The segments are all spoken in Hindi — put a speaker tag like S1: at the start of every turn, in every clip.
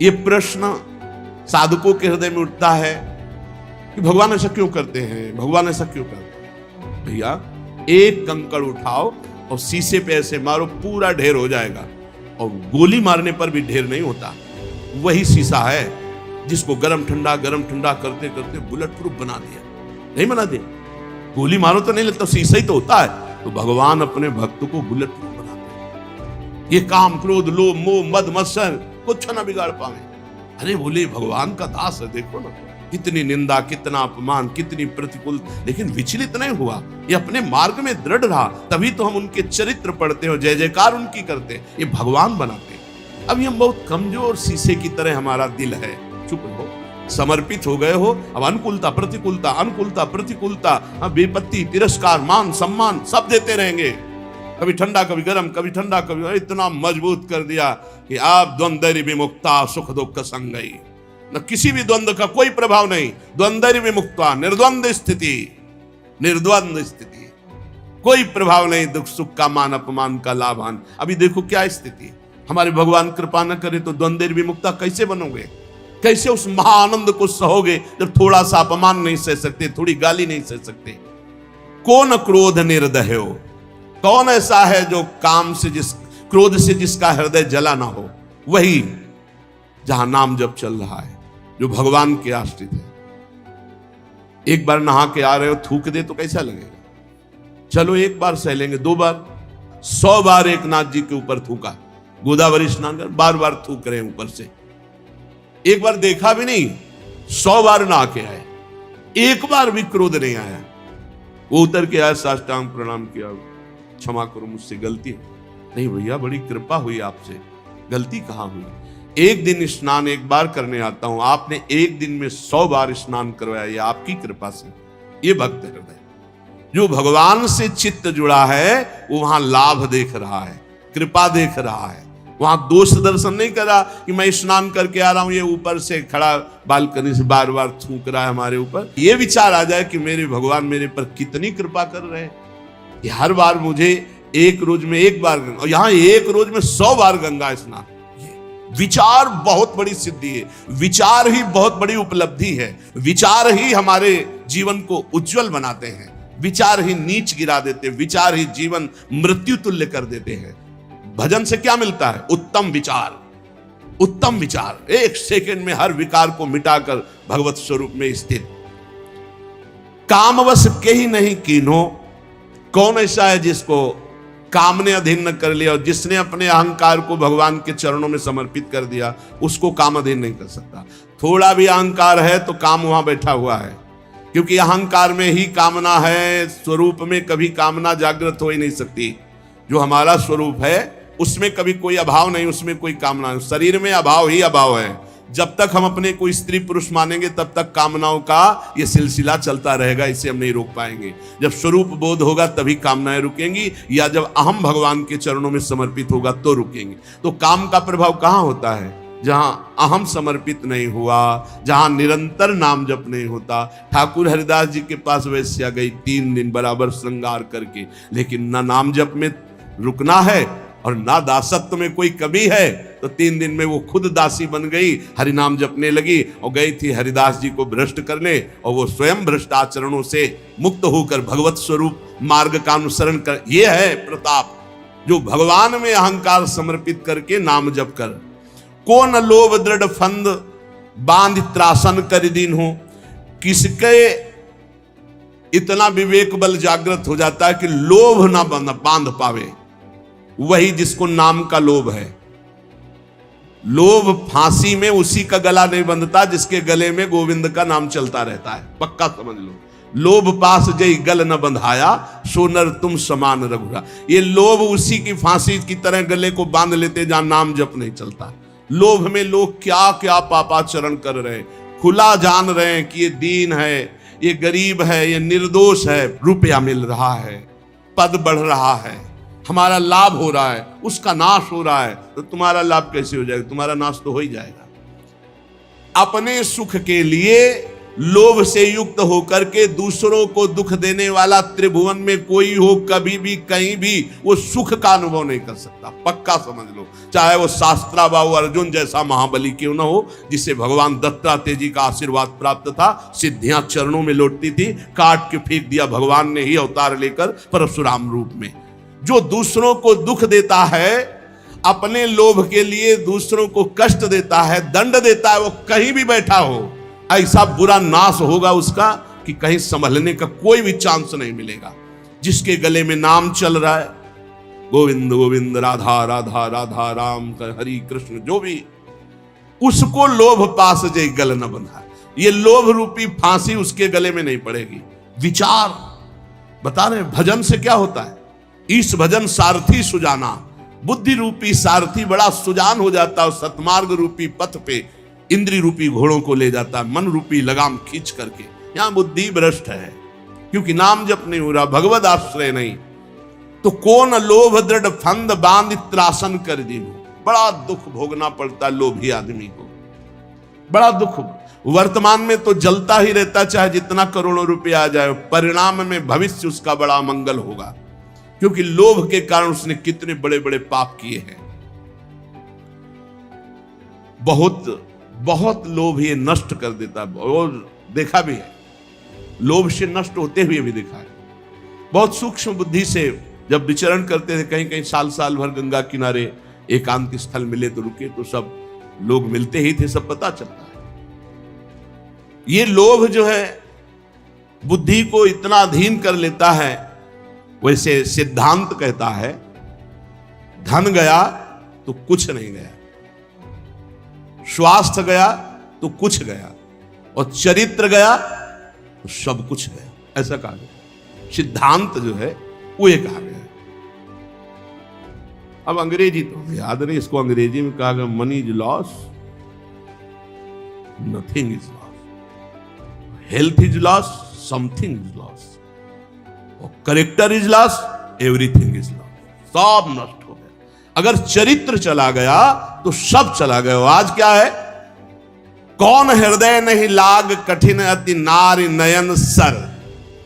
S1: ये प्रश्न साधकों के हृदय में उठता है कि भगवान ऐसा क्यों करते हैं, भगवान ऐसा क्यों करते हैं। भैया एक कंकड़ उठाओ और शीशे पे ऐसे मारो, पूरा ढेर हो जाएगा। और गोली मारने पर भी ढेर नहीं होता। वही शीशा है जिसको गरम ठंडा करते करते बुलेट प्रूफ बना दिया। नहीं बना दिया, गोली मारो तो नहीं लगता, शीशा ही तो होता है। तो भगवान अपने भक्त को बुलेट प्रूफ बनाते हैं। ये काम क्रोध लोभ मोह मद मत्सर कुछ ना बिगाड़ पावे। अरे बोले भगवान का दास है, देखो ना कितनी निंदा, कितना अपमान, कितनी प्रतिकूल, लेकिन विचलित नहीं हुआ। ये अपने मार्ग में दृढ़ रहा। तभी तो हम उनके चरित्र पढ़ते हो, जय जयकार उनकी करते। ये भगवान बनाते। अभी हम बहुत कमजोर शीशे की तरह हमारा दिल है। चुप रहो, समर्पित हो गए हो। अब अनुकूलता प्रतिकूलता, विपत्ति तिरस्कार मान सम्मान सब देते रहेंगे। कभी ठंडा कभी गर्म, कभी ठंडा कभी, इतना मजबूत कर दिया कि आप द्वंद्व विमुक्ता सुख दुख संगई। न किसी भी द्वंद्व का कोई प्रभाव नहीं। द्वंद्व विमुक्ता, निर्द्वंद स्थिति, कोई प्रभाव नहीं। दुख सुख का मान अपमान का लाभान। अभी देखो क्या स्थिति। हमारे भगवान कृपा न करे तो द्वंद्व विमुक्ता कैसे बनोगे, कैसे उस महाआनंद को सहोगे जब थोड़ा सा अपमान नहीं सह सकते, थोड़ी गाली नहीं सह सकते। कौन क्रोध निर्दय हो, कौन ऐसा है जो काम से क्रोध से जिसका हृदय जला ना हो। वही जहां नाम जप चल रहा है, जो भगवान के आश्रित है। एक बार नहा के आ रहे हो, थूक दे तो कैसा लगेगा। चलो एक बार सह लेंगे, 2 बार, 100 बार एक नाथ जी के ऊपर थूका। गोदावरी स्नान कर बार बार थूक रहे हैं ऊपर से। एक बार देखा भी नहीं, 100 बार नहा के आए, एक बार भी क्रोध नहीं आया। वो उतर के आया, साष्टांग प्रणाम किया, क्षमा करो मुझसे गलती है। नहीं भैया बड़ी कृपा हुई आपसे, गलती कहां हुई। एक दिन स्नान एक बार करने आता हूं, आपने एक दिन में 100 बार स्नान करवाया, ये आपकी कृपा से। ये भक्त हृदय जो भगवान से चित्त जुड़ा है, वो वहां लाभ देख रहा है, कृपा देख रहा है। वहां दोष दर्शन नहीं करा कि मैं स्नान करके आ रहा हूं, ये ऊपर से खड़ा बालकनी से बार बार थूक रहा है हमारे ऊपर। ये विचार आ जाए कि मेरे भगवान मेरे पर कितनी कृपा कर रहे हैं। ये हर बार मुझे एक रोज में 1 बार, और यहां एक रोज में 100 बार गंगा स्नान। विचार बहुत बड़ी सिद्धि है, विचार ही बहुत बड़ी उपलब्धि है। विचार ही हमारे जीवन को उज्जवल बनाते हैं, विचार ही नीच गिरा देते, विचार ही जीवन मृत्यु तुल्य कर देते हैं। भजन से क्या मिलता है, उत्तम विचार। उत्तम विचार 1 सेकंड में हर विकार को मिटाकर भगवत स्वरूप में स्थित। कामवश के ही नहीं कीन्हो, कौन ऐसा है जिसको काम ने अधीन न कर लिया। और जिसने अपने अहंकार को भगवान के चरणों में समर्पित कर दिया, उसको काम अधीन नहीं कर सकता। थोड़ा भी अहंकार है तो काम वहां बैठा हुआ है, क्योंकि अहंकार में ही कामना है। स्वरूप में कभी कामना जागृत हो ही नहीं सकती। जो हमारा स्वरूप है उसमें कभी कोई अभाव नहीं, उसमें कोई कामना नहीं। शरीर में अभाव ही अभाव है। जब तक हम अपने को स्त्री पुरुष मानेंगे तब तक कामनाओं का ये सिलसिला चलता रहेगा, इसे हम नहीं रोक पाएंगे। जब स्वरूप बोध होगा तभी कामनाएं रुकेंगी, या जब अहम भगवान के चरणों में समर्पित होगा तो रुकेंगी। तो काम का प्रभाव कहां होता है, जहां अहम समर्पित नहीं हुआ, जहां निरंतर नाम जप नहीं होता। ठाकुर हरिदास जी के पास वैश्या गई 3 दिन बराबर श्रृंगार करके, लेकिन ना नाम जप में रुकना है और ना दासत्व में कोई कमी है। तो 3 दिन में वो खुद दासी बन गई, हरिनाम जपने लगी और गई थी हरिदास जी को भ्रष्ट करने, और वो स्वयं भ्रष्ट आचरणों से मुक्त होकर भगवत स्वरूप मार्ग का अनुसरण कर। ये है प्रताप, जो भगवान में अहंकार समर्पित करके नाम जप कर। को न लोभ दृढ़ फंद बांध त्रासन कर दीन हो। किसके इतना विवेक बल जागृत हो जाता है कि लोभ ना बांध पावे, वही जिसको नाम का लोभ है। लोभ फांसी में उसी का गला नहीं बंधता जिसके गले में गोविंद का नाम चलता रहता है, पक्का समझ लो। लोभ पास जई गल न बंधाया, सोनर तुम समान रघुरा। ये लोभ उसी की फांसी की तरह गले को बांध लेते जहां नाम जप नहीं चलता। लोभ में लोग क्या क्या पापाचरण कर रहे हैं, खुला जान रहे हैं कि ये दीन है, ये गरीब है, ये निर्दोष है। रुपया मिल रहा है, पद बढ़ रहा है, हमारा लाभ हो रहा है, उसका नाश हो रहा है। तो तुम्हारा लाभ कैसे हो जाएगा, तुम्हारा नाश तो हो ही जाएगा। अपने सुख के लिए लोभ से युक्त होकर के दूसरों को दुख देने वाला त्रिभुवन में कोई हो, कभी भी कहीं भी वो सुख का अनुभव नहीं कर सकता। पक्का समझ लो, चाहे वो शास्त्राबाहु अर्जुन जैसा महाबली क्यों ना हो, जिसे भगवान दत्तात्रेय जी का आशीर्वाद प्राप्त था, सिद्धियां चरणों में लौटती थी, काट के फेंक दिया भगवान ने ही अवतार लेकर परशुराम रूप में। जो दूसरों को दुख देता है, अपने लोभ के लिए दूसरों को कष्ट देता है, दंड देता है, वो कहीं भी बैठा हो, ऐसा बुरा नाश होगा उसका कि कहीं संभलने का कोई भी चांस नहीं मिलेगा। जिसके गले में नाम चल रहा है, गोविंद गोविंद राधा राधा राधा राम हरि कृष्ण, जो भी, उसको लोभ पास जे गल न बंधा। ये लोभ रूपी फांसी उसके गले में नहीं पड़ेगी। विचार बता रहे, भजन से क्या होता है? इस भजन सारथी सुजाना, बुद्धि रूपी सारथी बड़ा सुजान हो जाता है, सतमार्ग रूपी पथ पे इंद्री रूपी घोड़ों को ले जाता है, मन रूपी लगाम खींच करके। यहां बुद्धि भ्रष्ट है, क्योंकि नाम जप नहीं हो रहा, भगवद आश्रय नहीं, तो कौन लोभ दृढ़ फंद बांध त्रासन कर दीनो। बड़ा दुख भोगना पड़ता है लोभी आदमी को, बड़ा दुख। वर्तमान में तो जलता ही रहता, चाहे जितना करोड़ों रुपया आ जाए, परिणाम में भविष्य उसका बड़ा मंगल होगा, क्योंकि लोभ के कारण उसने कितने बड़े बड़े पाप किए हैं। बहुत बहुत लोभ ये नष्ट कर देता है, और देखा भी है, लोभ से नष्ट होते हुए भी देखा है। बहुत सूक्ष्म बुद्धि से जब विचरण करते थे, कहीं कहीं साल साल भर गंगा किनारे एकांत स्थल मिले तो रुके, तो सब लोग मिलते ही थे, सब पता चलता है। ये लोभ जो है बुद्धि को इतना अधीन कर लेता है। वैसे सिद्धांत कहता है, धन गया तो कुछ नहीं गया, स्वास्थ्य गया तो कुछ गया, और चरित्र गया तो सब कुछ गया, ऐसा कहा गया। सिद्धांत जो है वो ये कहा गया। अब अंग्रेजी तो याद नहीं, इसको अंग्रेजी में कहा गया, money is lost, nothing is lost, health is lost, something is lost, और character is lost, everything is lost. सब नष्ट हो गया। अगर चरित्र चला गया तो सब चला गया। आज क्या है? कौन हृदय नहीं लाग कठिन अति नारी नयन सर।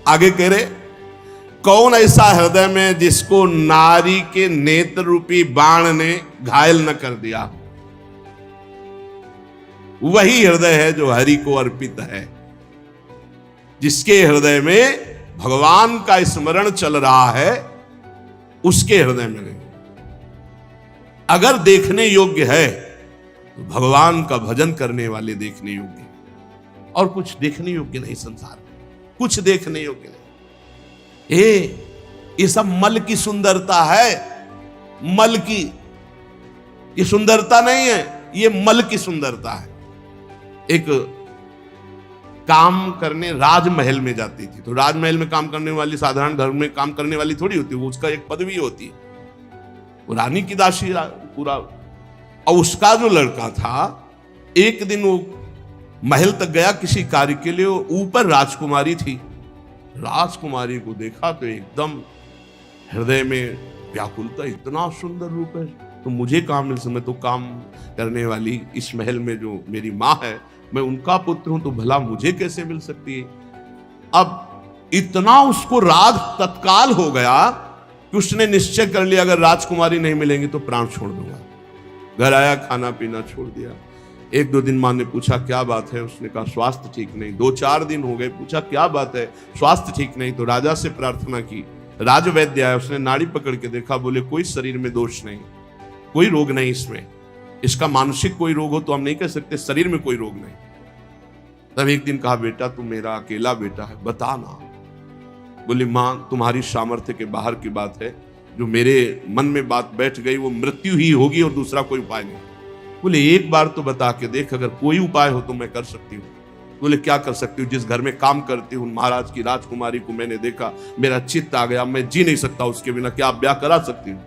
S1: आगे कह रहे, कौन ऐसा हृदय में जिसको नारी के नेत्र रूपी बाण ने घायल न कर दिया। वही हृदय है जो हरि को अर्पित है, जिसके हृदय में भगवान का स्मरण चल रहा है, उसके हृदय में नहीं। अगर देखने योग्य है तो भगवान का भजन करने वाले देखने योग्य है, और कुछ देखने योग्य नहीं संसार में, कुछ देखने योग्य नहीं। ये सब मल की सुंदरता है, मल की, ये सुंदरता नहीं है, ये मल की सुंदरता है। एक काम करने राजमहल में जाती थी, तो राजमहल में काम करने वाली साधारण घर में काम करने वाली थोड़ी होती है, वो उसका एक पदवी होती है, वो रानी की दासी पूरा। और उसका जो लड़का था, एक दिन वो महल तक गया किसी कार्य के लिए, ऊपर राजकुमारी थी। राजकुमारी को देखा तो एकदम हृदय में व्याकुलता, इतना सुंदर रूप है, तो मुझे कहां मिल सकता? मैं तो काम करने वाली इस महल में जो मेरी मां है, मैं उनका पुत्र हूं, तो भला मुझे कैसे मिल सकती है? अब इतना उसको राग तत्काल हो गया कि उसने निश्चय कर लिया, अगर राजकुमारी नहीं मिलेंगी तो प्राण छोड़ दूंगा। घर आया, खाना पीना छोड़ दिया। एक दो दिन मां ने पूछा क्या बात है, उसने कहा स्वास्थ्य ठीक नहीं। 2-4 दिन हो गए, पूछा क्या बात है, स्वास्थ्य ठीक नहीं। तो राजा से प्रार्थना की, राजवैद्य आया, उसने नाड़ी पकड़ के देखा, बोले कोई शरीर में दोष नहीं, कोई रोग नहीं इसमें, इसका मानसिक कोई रोग हो तो हम नहीं कह सकते, शरीर में कोई रोग नहीं। तब एक दिन कहा, बेटा तू मेरा अकेला बेटा है, बता ना। बोली मां तुम्हारी सामर्थ्य के बाहर की बात है, जो मेरे मन में बात बैठ गई वो मृत्यु ही होगी और दूसरा कोई उपाय नहीं। बोले एक बार तो बता के देख, अगर कोई उपाय हो तो मैं कर सकती हूँ। बोले क्या कर सकती हूँ? जिस घर में काम करती हूँ महाराज की राजकुमारी को मैंने देखा, मेरा चित्त आ गया, मैं जी नहीं सकता उसके बिना, क्या आप ब्याह करा सकती हूँ?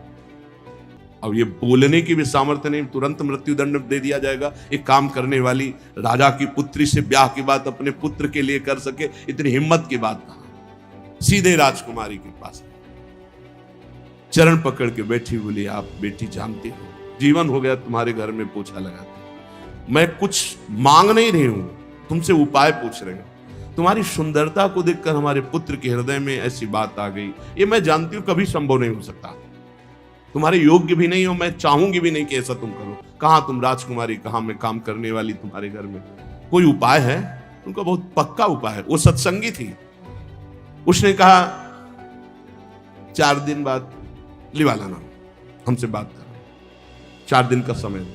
S1: अब ये बोलने की भी सामर्थ्य नहीं, तुरंत मृत्यु दंड दे दिया जाएगा। एक काम करने वाली राजा की पुत्री से ब्याह की बात अपने पुत्र के लिए कर सके, इतनी हिम्मत की बात कहां? सीधे राजकुमारी के पास चरण पकड़ के बैठी, बोली आप बेटी जानती हो, जीवन हो गया तुम्हारे घर में पोछा लगाते, मैं कुछ मांग नहीं रही हूं, तुमसे उपाय पूछ रहे हूं। तुम्हारी सुंदरता को देखकर हमारे पुत्र के हृदय में ऐसी बात आ गई। ये मैं जानती हूं कभी संभव नहीं हो सकता, तुम्हारे योग्य भी नहीं हो, मैं चाहूंगी भी नहीं कि ऐसा तुम करो। कहां तुम राजकुमारी, कहां मैं काम करने वाली तुम्हारे घर में? कोई उपाय है? उनका बहुत पक्का उपाय है। वो सत्संगी थी। उसने कहा 4 दिन बाद लिवा लाना, हमसे बात करना। 4 दिन का समय,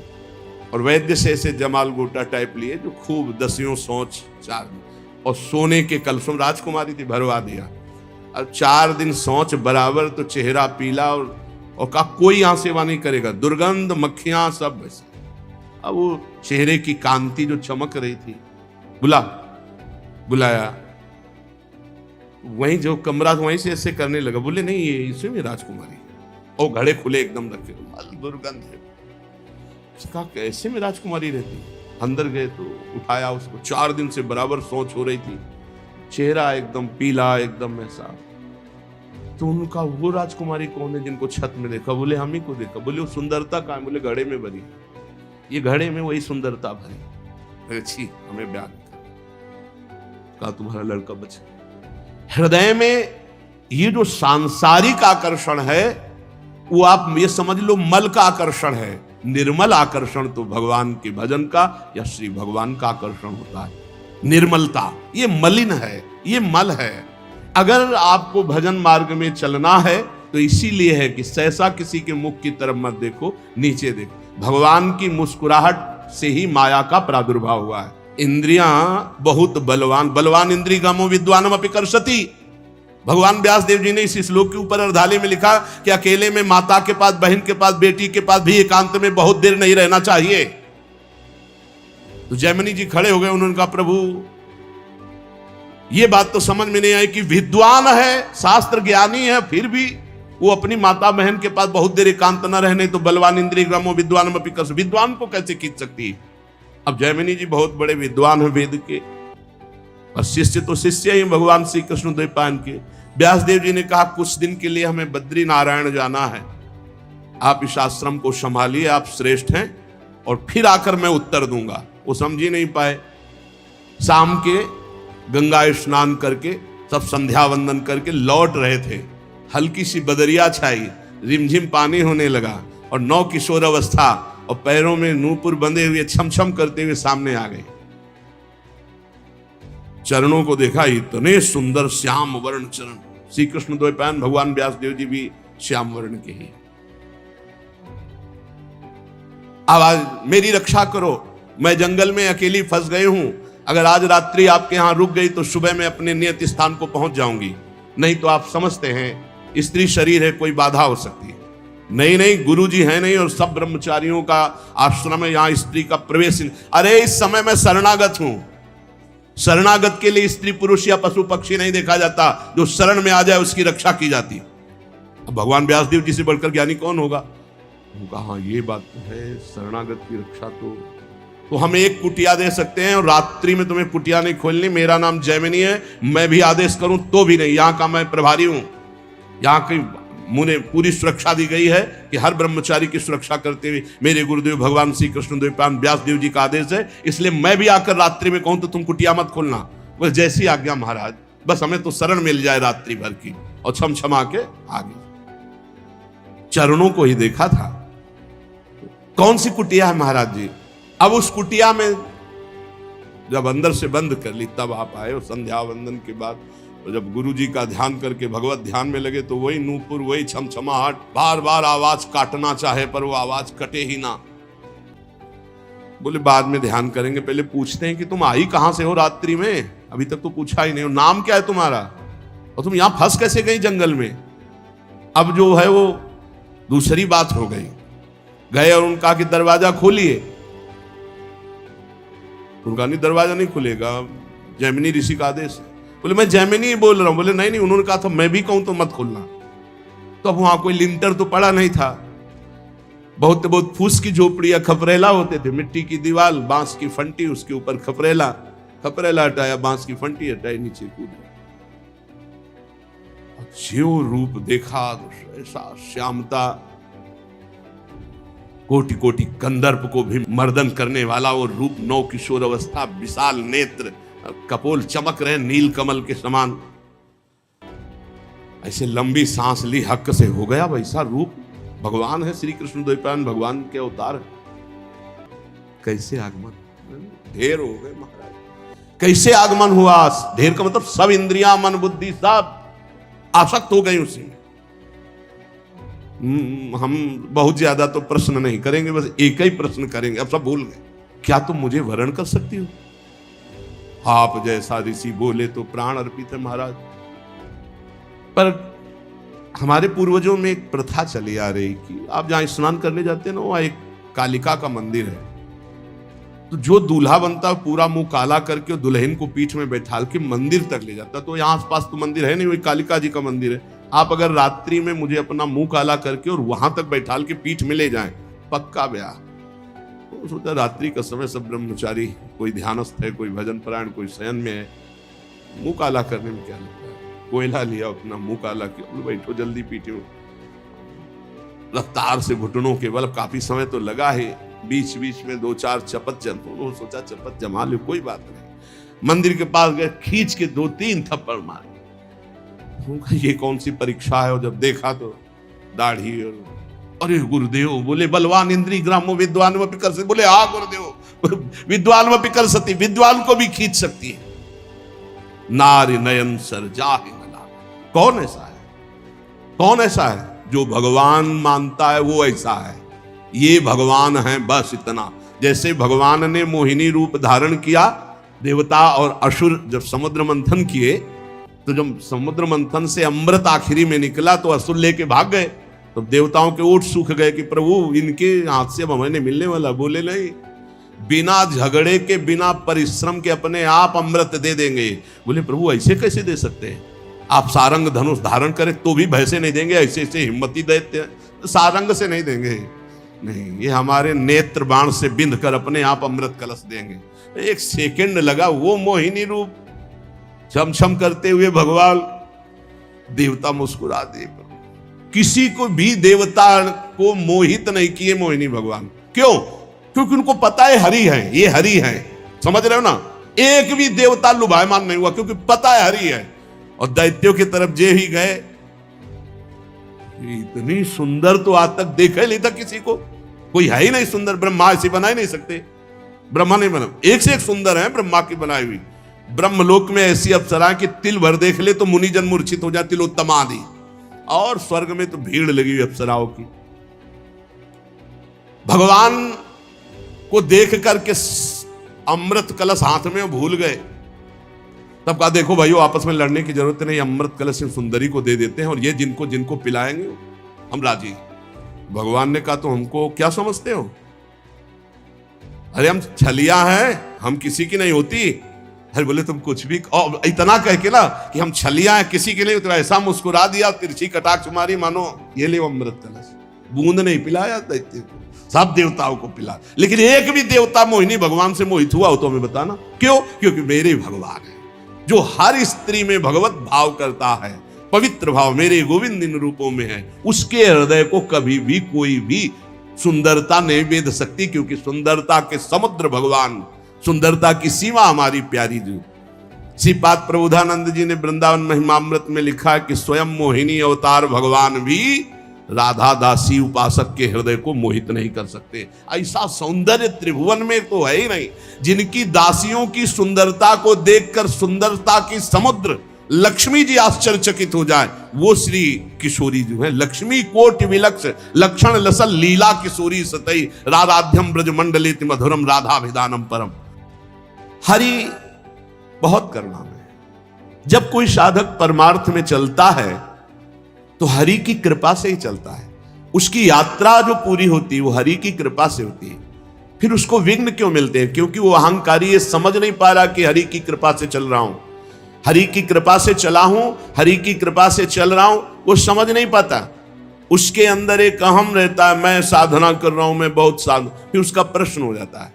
S1: और वैद्य से ऐसे जमाल गोटा टाइप लिए जो खूब दसियों सोच 4 दिन, और सोने के कलशों, राजकुमारी थी, भरवा दिया। अब 4 दिन सोच बराबर, तो चेहरा पीला, और कहा कोई यहां सेवा नहीं करेगा, दुर्गंध, मक्खियां सब वैसे। अब वो चेहरे की कांति जो चमक रही थी, बुलाया, वहीं जो कमरा वहीं से ऐसे करने लगा। बोले नहीं, ये इसी में राजकुमारी, और घड़े खुले एकदम रखे, दुर्गंध है। कहा कैसे में राजकुमारी रहती? अंदर गए तो उठाया उसको। 4 दिन से बराबर सोच हो रही थी, चेहरा एकदम पीला, एकदम ऐसा। तो उनका वो राजकुमारी कौन है जिनको छत में देखा? बोले हम ही को देखा। बोले वो सुंदरता कहाँ? बोले घड़े में भरी, ये घड़े में वही सुंदरता भरी। अच्छी, हमें ब्याह कहा तुम्हारा लड़का बचा। हृदय में ये जो सांसारिक आकर्षण है, वो आप ये समझ लो मल का आकर्षण है। निर्मल आकर्षण तो भगवान के भजन का या श्री भगवान का आकर्षण होता है। निर्मलता, ये मलिन है, ये मल है। अगर आपको भजन मार्ग में चलना है तो इसीलिए है कि सहसा किसी के मुख की तरफ मत देखो, नीचे देखो। भगवान की मुस्कुराहट से ही माया का प्रादुर्भाव हुआ है। इंद्रियां बहुत बलवान इंद्रिय गामो विद्वानम अपि कर्षति। भगवान व्यास देव जी ने इस श्लोक के ऊपर अर्धाली में लिखा कि अकेले में माता के पास, बहन के पास, बेटी के पास भी एकांत में बहुत देर नहीं रहना चाहिए। तो जैमिनी जी खड़े हो गए, उन्होंने कहा प्रभु ये बात तो समझ में नहीं आई कि विद्वान है, शास्त्र ज्ञानी है, फिर भी वो अपनी माता बहन के पास बहुत देर एकांत न रहने तो बलवान इंद्रिय ग्रामो विद्वान अपि कर्षति, विद्वान को कैसे खींच सकती है? अब जैमिनी जी बहुत बड़े विद्वान हैं वेद के, और शिष्य तो शिष्य ही भगवान श्री कृष्ण द्वैपायन के। व्यास देव जी ने कहा कुछ दिन के लिए हमें बद्री नारायण जाना है, आप इस आश्रम को संभालिए, आप श्रेष्ठ हैं, और फिर आकर मैं उत्तर दूंगा। वो समझ ही नहीं पाए। शाम के गंगा स्नान करके सब संध्या वंदन करके लौट रहे थे। हल्की सी बदरिया छाई, रिमझिम पानी होने लगा, और 9 किशोर अवस्था और पैरों में नूपुर बंधे हुए छमछम करते हुए सामने आ गए। चरणों को देखा, इतने सुंदर श्याम वर्ण चरण। श्री कृष्ण द्वैपायन भगवान व्यास देव जी भी श्याम वर्ण के ही। आवाज, मेरी रक्षा करो, मैं जंगल में अकेली फंस गई हूं। अगर आज रात्रि आपके यहां रुक गई तो सुबह मैं अपने नियत स्थान को पहुंच जाऊंगी, नहीं तो आप समझते हैं स्त्री शरीर है, कोई बाधा हो सकती है। नहीं, गुरु जी है नहीं, और सब ब्रह्मचारियों का आश्रम है, यहां स्त्री का प्रवेश। अरे इस समय मैं शरणागत हूं। शरणागत के लिए स्त्री पुरुष या पशु पक्षी नहीं देखा जाता, जो शरण में आ जाए उसकी रक्षा की जाती। अब भगवान व्यासदेव जी से बढ़कर ज्ञानी कौन होगा? उनका हाँ ये बात तो है, शरणागत की रक्षा तो हम एक कुटिया दे सकते हैं, और रात्रि में तुम्हें कुटिया नहीं खोलनी। मेरा नाम जैमिनी है, मैं भी आदेश करूं तो भी नहीं, यहां का मैं प्रभारी हूं। यहां की मुझे पूरी सुरक्षा दी गई है कि हर ब्रह्मचारी की सुरक्षा करते हुए मेरे गुरुदेव भगवान श्री कृष्ण द्वैपायन व्यास देव जी का आदेश है, इसलिए मैं भी आकर रात्रि में कहूं तो तुम कुटिया मत खोलना। बस जैसी आज्ञा महाराज, बस हमें तो शरण मिल जाए रात्रि भर की, और छमछमा के आगे। चरणों को ही देखा था। कौन सी कुटिया है महाराज जी? अब उस कुटिया में जब अंदर से बंद कर ली तब आप आए, और संध्या वंदन के बाद और जब गुरु जी का ध्यान करके भगवत ध्यान में लगे तो वही नूपुर, वही छमछमाहट, बार बार आवाज काटना चाहे पर वो आवाज कटे ही ना। बोले बाद में ध्यान करेंगे, पहले पूछते हैं कि तुम आई कहां से हो रात्रि में? अभी तक तो पूछा ही नहीं। नाम क्या है तुम्हारा, और तुम यहां फंस कैसे गई जंगल में? अब जो है वो दूसरी बात हो गई। गए और उनका कि दरवाजा खोलिए, उनका नहीं दरवाजा नहीं खुलेगा, जैमिनी ऋषि का आदेश है। बोले मैं जैमिनी ही बोल रहा हूं। बोले नहीं, उन्होंने कहा था मैं भी कहूं तो मत खोलना। तो अब वहां कोई लिंटर तो पड़ा नहीं था, बहुत फूस की झोपड़ियां, खपरेला होते थे, मिट्टी की दीवार, बांस की फंटी, उसके ऊपर खपरेला हटाया, बांस की फंटी हटाई, नीचे कूद। जो रूप देखा तो ऐसा श्यामता, कोटि कोटि कंदर्प को भी मर्दन करने वाला वो रूप, 9 किशोर अवस्था, विशाल नेत्र, कपोल चमक रहे नील कमल के समान। ऐसे लंबी सांस ली, हक से हो गया वैसा रूप। भगवान है, श्री कृष्ण द्वैपायन भगवान के अवतार। कैसे आगमन, ढेर हो गए महाराज। कैसे आगमन हुआ? ढेर का मतलब सब इंद्रियां, मन, बुद्धि सब आसक्त हो गई उसी में। हम बहुत ज्यादा तो प्रश्न नहीं करेंगे, बस एक ही प्रश्न करेंगे। अब सब भूल गए। क्या तुम मुझे वरण कर सकती हो? आप जैसा ऋषि बोले तो प्राण अर्पित है महाराज। पर हमारे पूर्वजों में एक प्रथा चली आ रही कि आप जहां स्नान करने जाते हैं ना, वहां एक कालिका का मंदिर है। तो जो दूल्हा बनता है पूरा मुंह काला करके दुल्हन को पीठ में बैठाल के मंदिर तक ले जाता। तो यहाँ आसपास तो मंदिर है नहीं, वही कालिका जी का मंदिर है। आप अगर रात्रि में मुझे अपना मुंह काला करके और वहां तक बैठाल के पीठ में ले जाएं, पक्का ब्याह। तो सोचा रात्रि का समय सब ब्रह्मचारी, कोई ध्यानस्थ है, कोई भजन परायण, कोई शयन में है, मुंह काला करने में क्या लगता है। कोयला लिया, अपना मुंह काला किया, बैठो जल्दी पीठे में। रफ्तार से घुटनों के बल काफी समय तो लगा है, बीच बीच में 2-4 चपत जम। सोचा चपत जमा लो, कोई बात नहीं। मंदिर के पास गए, खींच के 2-3 थप्पड़ मारे। ये कौन सी परीक्षा है? और जब देखा तो दाढ़ी और अरे गुरुदेव बोले बलवान इंद्री ग्रामो विद्वान व पिकर सती। बोले हाँ गुरुदेव, विद्वान व पिकर सती, विद्वान को भी खींच सकती है। नारी नयन सर जाहि न लागे। कौन ऐसा है? कौन ऐसा है जो भगवान मानता है? वो ऐसा है, ये भगवान है, बस इतना। जैसे भगवान ने मोहिनी रूप धारण किया, देवता और असुर जब समुद्र मंथन किए, तो जब समुद्र मंथन से अमृत आखिरी में निकला तो असुर लेके भाग गए। तो देवताओं के ओठ सूख गए कि प्रभु इनके हाथ से अब हमें मिलने वाला। बोले नहीं, बिना झगड़े के, बिना परिश्रम के अपने आप अमृत दे देंगे। बोले प्रभु ऐसे कैसे दे सकते हैं? आप सारंग धनुष धारण करें तो भी भैसे नहीं देंगे, ऐसे ऐसे हिम्मती दैत्य सारंग से नहीं देंगे। नहीं, ये हमारे नेत्र बाण से बिंध कर अपने आप अमृत कलश देंगे। 1 सेकंड लगा, वो मोहिनी रूप छम छम करते हुए भगवान, देवता मुस्कुरा दिए। किसी को भी देवता को मोहित नहीं किए मोहिनी भगवान। क्यों? क्योंकि उनको पता है हरि है, ये हरि है। समझ रहे हो ना? एक भी देवता लुभायमान नहीं हुआ, क्योंकि पता है हरि है। और दैत्यों की तरफ जे ही गए, इतनी सुंदर तो आज तक देखा ही नहीं था किसी को। कोई है ही नहीं सुंदर, ब्रह्मा ऐसी बना ही नहीं सकते। ब्रह्मा नहीं बना, एक से एक सुंदर है ब्रह्मा की बनाई हुई। ब्रह्मलोक में ऐसी अप्सरा कि तिल भर देख ले तो मुनिजन मूर्छित हो जाए, तिलोत्तमा आदि। और स्वर्ग में तो भीड़ लगी हुई अप्सराओं की। भगवान को देख करके अमृत कलश हाथ में भूल गए। तब कहा देखो भाइयों, आपस में लड़ने की जरूरत नहीं, अमृत कलश सुंदरी को दे देते हैं और ये जिनको जिनको पिलाएंगे हम राजी। भगवान ने कहा तो हमको क्या समझते हो? अरे हम छलिया हैं, हम किसी की नहीं होती। अरे बोले तुम कुछ भी, और इतना कह के ना कि हम छलिया हैं किसी के नहीं, तो ऐसा मुस्कुरा दिया, तिरछी कटाक्ष मारी, मानो ये ले अमृत कलश। बूंद नहीं पिलाया दैत्य को, सब देवताओं को पिला। लेकिन एक भी देवता मोहिनी भगवान से मोहित हुआ हो तो हमें बताना। क्यों? क्योंकि मेरे भगवान है जो हर स्त्री में भगवत भाव करता है। पवित्र भाव मेरे गोविंद इन रूपों में है। उसके हृदय को कभी भी कोई भी सुंदरता नहीं भेद सकती, क्योंकि सुंदरता के समुद्र भगवान, सुंदरता की सीमा हमारी प्यारी जी। श्रीपाद प्रबोधानंद जी ने वृंदावन महिमामृत में लिखा कि स्वयं मोहिनी अवतार भगवान भी राधा दासी उपासक के हृदय को मोहित नहीं कर सकते। ऐसा सौंदर्य त्रिभुवन में तो है ही नहीं। जिनकी दासियों की सुंदरता को देखकर सुंदरता की समुद्र लक्ष्मी जी आश्चर्यचकित हो जाए, वो श्री किशोरी जो है। लक्ष्मी कोटि विलक्ष लक्षण लसल लीला किशोरी सतई, राधाध्यम ब्रज मंडलेति मधुरम राधाभिधानम परम। हरि बहुत करुणामय है। जब कोई साधक परमार्थ में चलता है तो हरि की कृपा से ही चलता है। उसकी यात्रा जो पूरी होती है वो हरि की कृपा से होती है। फिर उसको विघ्न क्यों मिलते हैं? क्योंकि वो अहंकारी ये समझ नहीं पा रहा कि हरि की कृपा से चल रहा हूं, हरि की कृपा से चला हूं, हरि की कृपा से चल रहा हूं, वो समझ नहीं पाता। उसके अंदर एक अहम रहता है, मैं साधना कर रहा हूं, मैं बहुत साधना। फिर उसका प्रश्न हो जाता है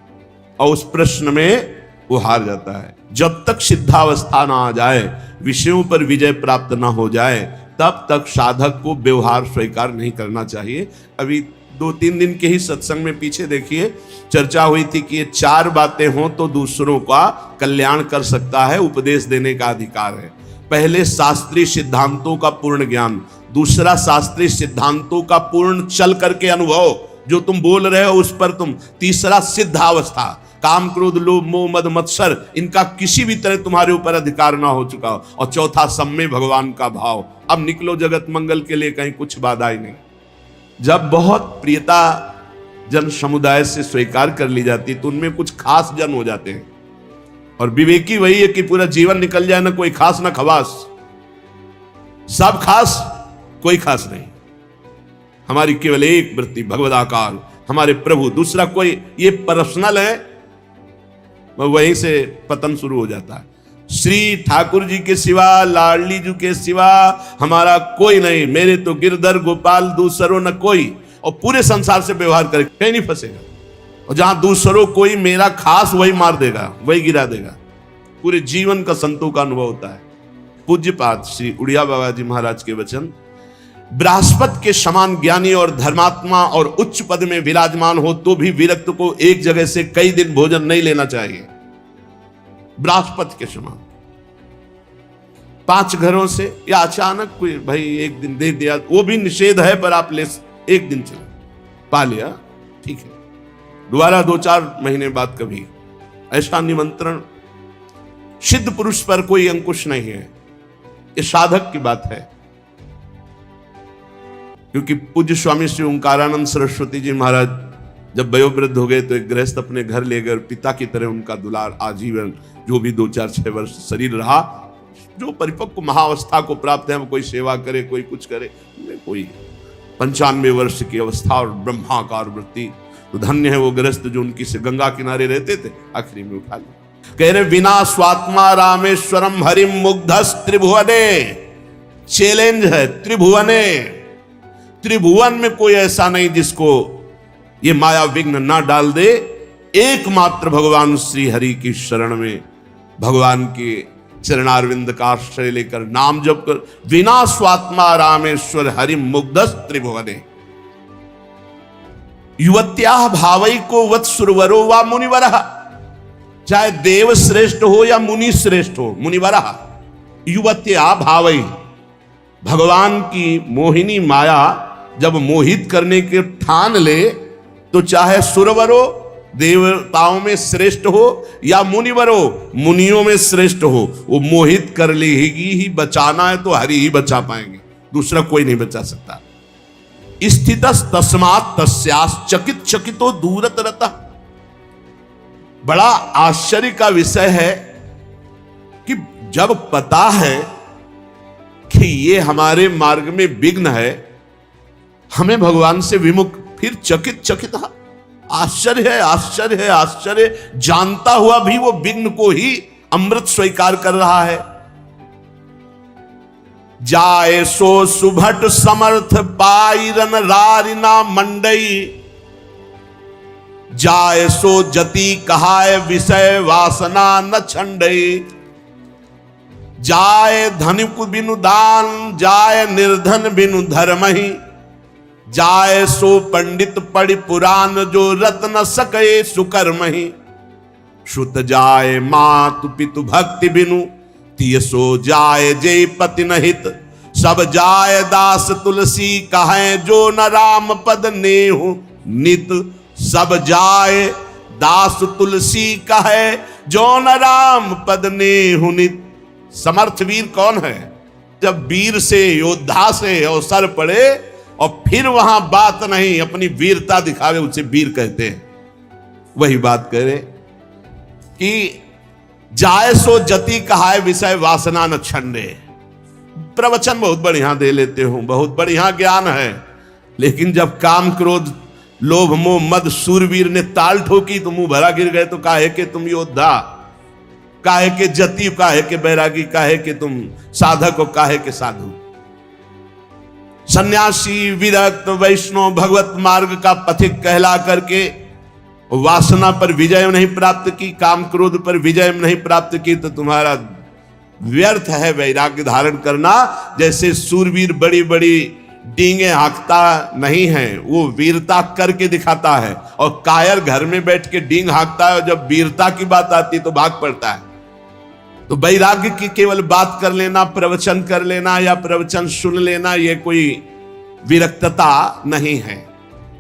S1: और उस प्रश्न में वो हार जाता है। जब तक सिद्धावस्था ना आ जाए, विषयों पर विजय प्राप्त ना हो जाए, तब तक साधक को व्यवहार स्वीकार नहीं करना चाहिए। अभी 2-3 दिन के ही सत्संग में पीछे देखिए चर्चा हुई थी कि ये 4 बातें हों तो दूसरों का कल्याण कर सकता है, उपदेश देने का अधिकार है। पहले शास्त्रीय सिद्धांतों का पूर्ण ज्ञान, दूसरा शास्त्रीय सिद्धांतों का पूर्ण चल करके अनुभव, जो तुम बोल रहे हो उस पर तुम, तीसरा सिद्धावस्था, काम क्रोध लोभ मोह मद मत्सर इनका किसी भी तरह तुम्हारे ऊपर अधिकार ना हो चुका हो, और चौथा सम्मय भगवान का भाव। अब निकलो जगत मंगल के लिए, कहीं कुछ बाधा ही नहीं। जब बहुत प्रियता जन समुदाय से स्वीकार कर ली जाती तो उनमें कुछ खास जन हो जाते हैं, और विवेकी वही है कि पूरा जीवन निकल जाए ना कोई खास ना खवास, सब खास कोई खास नहीं। हमारी केवल एक वृत्ति भगवदाकार, हमारे प्रभु, दूसरा कोई ये पर्सनल है, वहीं से पतन शुरू हो जाता है। श्री ठाकुर जी के सिवा, लाडली जी के सिवा हमारा कोई नहीं, मेरे तो गिरधर गोपाल दूसरों न कोई, और पूरे संसार से व्यवहार करे कहीं नहीं फंसेगा। और जहां दूसरों कोई मेरा खास वही मार देगा, वही गिरा देगा। पूरे जीवन का संतों का अनुभव होता है। पूज्यपाद श्री उड़िया बाबा जी महाराज के वचन, बृहस्पति के समान ज्ञानी और धर्मात्मा और उच्च पद में विराजमान हो तो भी विरक्त को एक जगह से कई दिन भोजन नहीं लेना चाहिए। बृहस्पति के समान 5 घरों से, या अचानक कोई भाई एक दिन दे दिया, वो भी निषेध है, पर आप ले एक दिन चला पा लिया ठीक है, दोबारा 2-4 महीने बाद कभी, ऐसा निमंत्रण सिद्ध पुरुष पर कोई अंकुश नहीं है। ये साधक की बात है। क्योंकि पूज्य स्वामी श्री ओंकारानंद सरस्वती जी महाराज जब वयोवृद्ध हो गए तो एक गृहस्थ अपने घर ले गए, पिता की तरह उनका दुलार आजीवन, जो भी 2-4-6 वर्ष शरीर रहा, जो परिपक्व महाअवस्था को प्राप्त है, वो कोई सेवा करे कोई कुछ करे, कोई 95 वर्ष की अवस्था और ब्रह्माकार वृत्ति, तो धन्य है वो गृहस्थ जो उनकी से गंगा किनारे रहते थे, आखिरी में उठा लिया। कह रहे विना स्वात्मा रामेश्वरम हरिम मुग्धस त्रिभुवने, चैलेंज है त्रिभुवने, त्रिभुवन में कोई ऐसा नहीं जिसको ये माया विघ्न ना डाल दे। एकमात्र भगवान श्री हरि की शरण में, भगवान के चरणारविंद का आश्रय लेकर नाम जप कर, विना स्वात्मा रामेश्वर हरि मुग्धस त्रिभुवने, युवत्या भावई को वत सुरवरो वा मुनिवरः, चाहे देव श्रेष्ठ हो या मुनि श्रेष्ठ हो, मुनिवरः युवत्या भावई, भगवान की मोहिनी माया जब मोहित करने के ठान ले तो चाहे सुरवरो देवताओं में श्रेष्ठ हो या मुनिवरो मुनियों में श्रेष्ठ हो, वो मोहित कर लेगी ही। बचाना है तो हरि ही बचा पाएंगे, दूसरा कोई नहीं बचा सकता। स्थितस तस्मात् तस्यास् चकित चकितो दूरत रतः, बड़ा आश्चर्य का विषय है कि जब पता है कि ये हमारे मार्ग में विघ्न है, हमें भगवान से विमुख, फिर चकित चकित, आश्चर्य है आश्चर्य है आश्चर्य, जानता हुआ भी वो विघ्न को ही अमृत स्वीकार कर रहा है। जाए सो सुभट समर्थ पाइरन रारिना मंडई, जाए सो जति कहाय विषय वासना न छंडई, जाए धनिक बिनु दान जाए निर्धन बिनु धर्महि, जाए सो पंडित पढ़ पुराण जो रत न सके सुकर्महि, श्रुत जाए मातु पितु भक्ति बिनु तिय सो जाए जय पति नहित, सब जाए दास तुलसी कहे जो न राम पद नेहु नित, सब जाए दास तुलसी कहे जो न राम पद नेहु नित। समर्थ वीर कौन है? जब वीर से, योद्धा से अवसर पड़े और फिर वहां बात नहीं, अपनी वीरता दिखावे, उसे वीर कहते हैं। वही बात करे कि जाए सो जति कहाय विषय वासना न छंडे। प्रवचन बहुत बढ़िया दे लेते हो, बहुत बढ़िया ज्ञान है, लेकिन जब काम क्रोध लोभ मोह मद सूरवीर ने ताल ठोकी तो मुंह भरा गिर गए, तो काहे के तुम योद्धा, काहे के जति, काहे के बैरागी, काहे के तुम साधक और काहे के साधु। सन्यासी विरक्त वैष्णव भगवत मार्ग का पथिक कहला करके वासना पर विजय नहीं प्राप्त की, काम क्रोध पर विजय नहीं प्राप्त की, तो तुम्हारा व्यर्थ है वैराग्य धारण करना। जैसे सूरवीर बड़ी बड़ी डींगे हाँकता नहीं है, वो वीरता करके दिखाता है। और कायर घर में बैठ के डींग हाँकता है और जब वीरता की बात आती है तो भाग पड़ता है। तो वैराग्य की केवल बात कर लेना, प्रवचन कर लेना या प्रवचन सुन लेना, ये कोई विरक्तता नहीं है।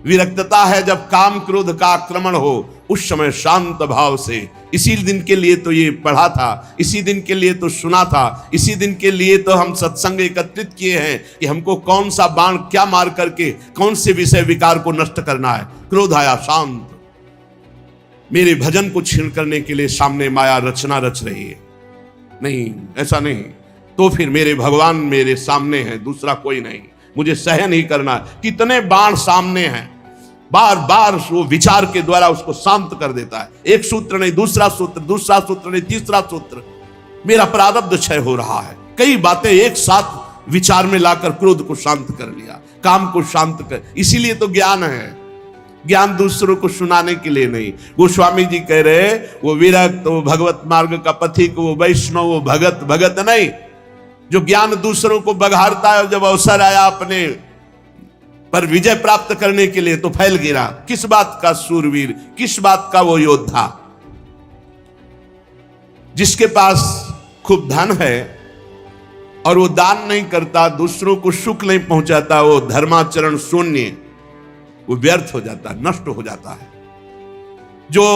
S1: विरक्तता है जब काम क्रोध का आक्रमण हो, उस समय शांत भाव से, इसी दिन के लिए तो ये पढ़ा था, इसी दिन के लिए तो सुना था, इसी दिन के लिए तो हम सत्संग एकत्रित किए हैं कि हमको कौन सा बाण क्या मार करके कौन से विषय विकार को नष्ट करना है। क्रोध आया, शांत, मेरे भजन को छीन करने के लिए सामने माया रचना रच रही है। नहीं, ऐसा नहीं, तो फिर मेरे भगवान मेरे सामने हैं, दूसरा कोई नहीं, मुझे सहन ही करना है। कितने बाण सामने हैं, बार बार वो विचार के द्वारा उसको शांत कर देता है। एक सूत्र नहीं, दूसरा सूत्र, दूसरा सूत्र नहीं, तीसरा सूत्र, मेरा प्रारब्ध क्षय हो रहा है। कई बातें एक साथ विचार में लाकर क्रोध को शांत कर लिया, काम को शांत कर। इसीलिए तो ज्ञान है, ज्ञान दूसरों को सुनाने के लिए नहीं। गोस्वामी जी कह रहे, वो विरक्त, वो भगवत मार्ग का पथिक, वो वैष्णव, वो भगत, भगत नहीं, जो ज्ञान दूसरों को बघारता है। जब अवसर आया अपने पर विजय प्राप्त करने के लिए तो फैल गिरा। किस बात का सूरवीर, किस बात का वो योद्धा? जिसके पास खूब धन है और वो दान नहीं करता, दूसरों को सुख नहीं पहुंचाता, वो धर्माचरण शून्य, वो व्यर्थ हो जाता है, नष्ट हो जाता है। जो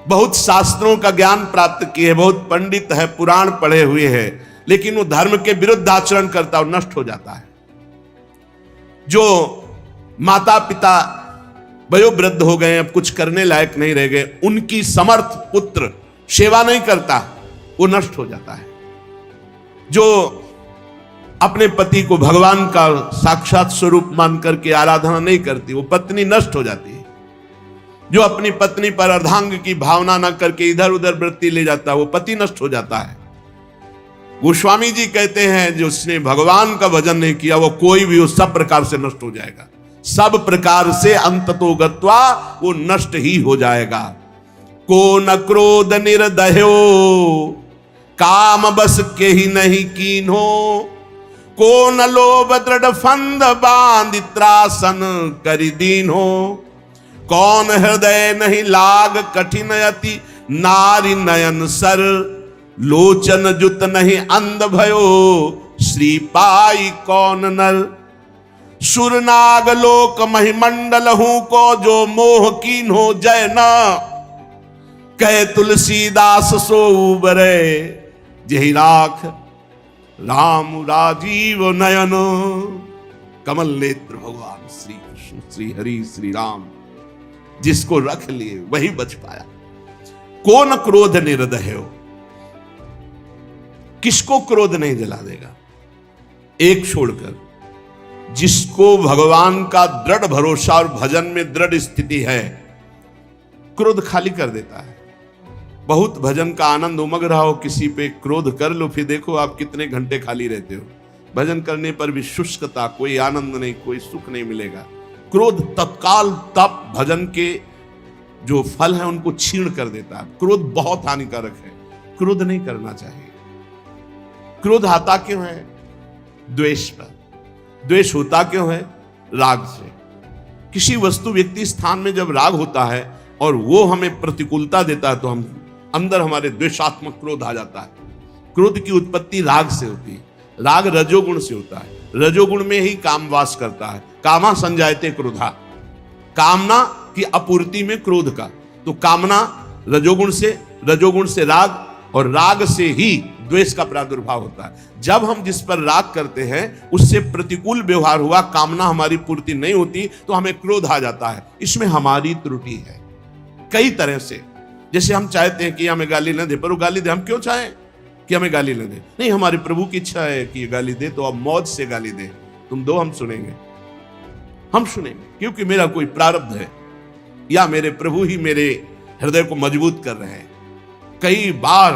S1: बहुत शास्त्रों का ज्ञान प्राप्त किए, बहुत पंडित है, पुराण पढ़े हुए हैं, लेकिन वो धर्म के विरुद्ध आचरण करता है, नष्ट हो जाता है। जो माता पिता वयोवृद्ध हो गए, अब कुछ करने लायक नहीं रह गए, उनकी समर्थ पुत्र सेवा नहीं करता, वो नष्ट हो जाता है। जो अपने पति को भगवान का साक्षात स्वरूप मान करके आराधना नहीं करती, वो पत्नी नष्ट हो जाती है। जो अपनी पत्नी पर अर्धांग की भावना न करके इधर उधर वृत्ति ले जाता है, वो पति नष्ट हो जाता है। गोस्वामी जी कहते हैं, जो उसने भगवान का भजन नहीं किया, वो कोई भी हो सब प्रकार से नष्ट हो जाएगा, सब प्रकार से अंततो गत्वा वो नष्ट ही हो जाएगा। को न क्रोध निर्दयो, काम बस के ही नहीं कीन्हो, को न लोभ दृढ़ फंद बांध त्रासन करि दीन्हो, कौन हृदय नहीं लाग कठिन अति, नारी नयन सर लोचन जुत नहीं अंध भयो, श्री पाई कौन नर, सुर नाग लोक महिमंडल हूं को, जो मोह कीन हो जय न, कहे तुलसीदास सो उबरे, जही राख राम राजीव नयन। कमल नेत्र भगवान श्री कृष्ण, श्री हरि, श्री राम, जिसको रख लिए वही बच पाया। कौन क्रोध निर्दय हो, किसको क्रोध नहीं जला देगा? एक छोड़कर, जिसको भगवान का दृढ़ भरोसा और भजन में दृढ़ स्थिति है, क्रोध खाली कर देता है। बहुत भजन का आनंद उमग रहा हो, किसी पे क्रोध कर लो, फिर देखो आप कितने घंटे खाली रहते हो। भजन करने पर भी शुष्कता, कोई आनंद नहीं, कोई सुख नहीं मिलेगा। क्रोध तत्काल तप भजन के जो फल हैं उनको छीण कर देता है। क्रोध बहुत हानिकारक है, क्रोध नहीं करना चाहिए। क्रोध आता क्यों है? द्वेष पर। द्वेष होता क्यों है? राग से। किसी वस्तु व्यक्ति स्थान में जब राग होता है और वो हमें प्रतिकूलता देता है, तो हम अंदर हमारे द्वेषात्मक क्रोध आ जाता है। क्रोध की उत्पत्ति राग से होती है। राग रजोगुण से होता है, रजोगुण में ही काम वास करता है। कामा संजायते क्रोधा, कामना की आपूर्ति में क्रोध का, तो कामना रजोगुण से राग, और राग से ही द्वेष का प्रादुर्भाव होता है। जब हम जिस पर राग करते हैं उससे प्रतिकूल व्यवहार हुआ, कामना हमारी पूर्ति नहीं होती, तो हमें क्रोध आ जाता है। इसमें हमारी त्रुटि है कई तरह से। जैसे हम चाहते हैं कि हमें गाली न दे, पर वो गाली दे, हम क्यों चाहें कि हमें गाली न दे? नहीं, हमारे प्रभु की इच्छा है कि ये गाली दे, तो अब मौज से गाली दे, तुम दो, हम सुनेंगे, क्योंकि मेरा कोई प्रारब्ध है, या मेरे प्रभु ही मेरे हृदय को मजबूत कर रहे हैं। कई बार